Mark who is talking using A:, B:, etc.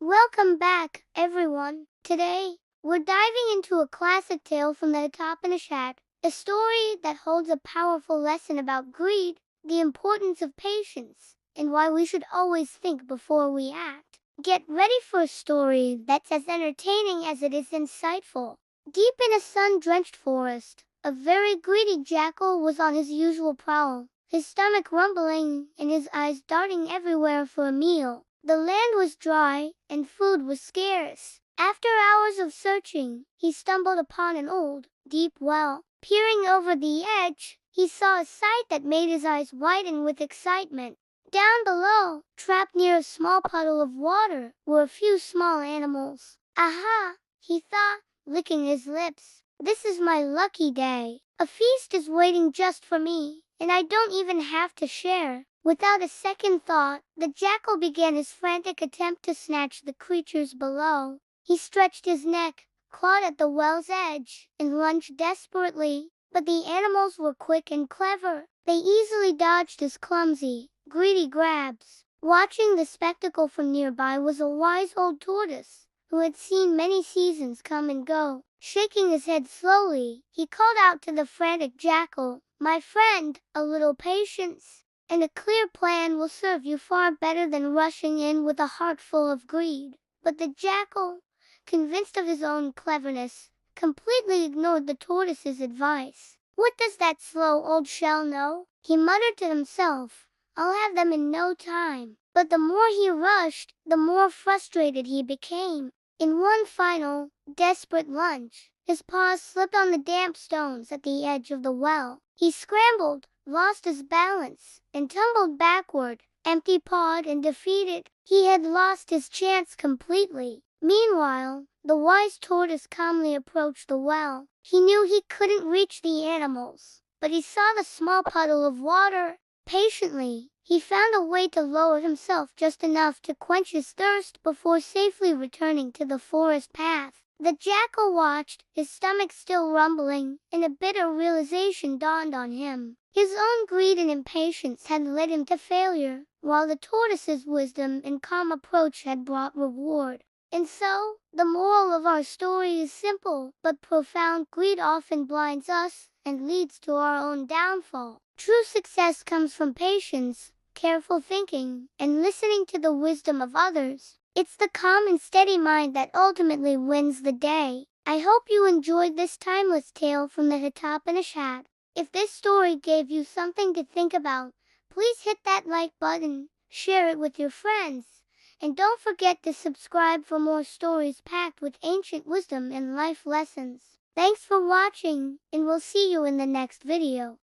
A: Welcome back, everyone. Today, we're diving into a classic tale from the Hitopnishad, a story that holds a powerful lesson about greed, the importance of patience, and why we should always think before we act. Get ready for a story that's as entertaining as it is insightful. Deep in a sun-drenched forest, a very greedy jackal was on his usual prowl, his stomach rumbling and his eyes darting everywhere for a meal. The land was dry, and food was scarce. After hours of searching, he stumbled upon an old, deep well. Peering over the edge, he saw a sight that made his eyes widen with excitement. Down below, trapped near a small puddle of water, were a few small animals. Aha, he thought, licking his lips. This is my lucky day. A feast is waiting just for me, and I don't even have to share. Without a second thought, the jackal began his frantic attempt to snatch the creatures below. He stretched his neck, clawed at the well's edge, and lunged desperately. But the animals were quick and clever. They easily dodged his clumsy, greedy grabs. Watching the spectacle from nearby was a wise old tortoise, who had seen many seasons come and go. Shaking his head slowly, he called out to the frantic jackal, "My friend, a little patience, and a clear plan will serve you far better than rushing in with a heart full of greed." But the jackal, convinced of his own cleverness, completely ignored the tortoise's advice. "What does that slow old shell know?" he muttered to himself. "I'll have them in no time." But the more he rushed, the more frustrated he became. In one final, desperate lunge, his paws slipped on the damp stones at the edge of the well. He scrambled, lost his balance, and tumbled backward, empty-pawed and defeated. He had lost his chance completely. Meanwhile, the wise tortoise calmly approached the well. He knew he couldn't reach the animals, but he saw the small puddle of water. Patiently, he found a way to lower himself just enough to quench his thirst before safely returning to the forest path. The jackal watched, his stomach still rumbling, and a bitter realization dawned on him. His own greed and impatience had led him to failure, while the tortoise's wisdom and calm approach had brought reward. And so, the moral of our story is simple but profound. Greed often blinds us and leads to our own downfall. True success comes from patience, careful thinking, and listening to the wisdom of others. It's the calm and steady mind that ultimately wins the day. I hope you enjoyed this timeless tale from the Hitopnishad. If this story gave you something to think about, please hit that like button, share it with your friends, and don't forget to subscribe for more stories packed with ancient wisdom and life lessons. Thanks for watching, and we'll see you in the next video.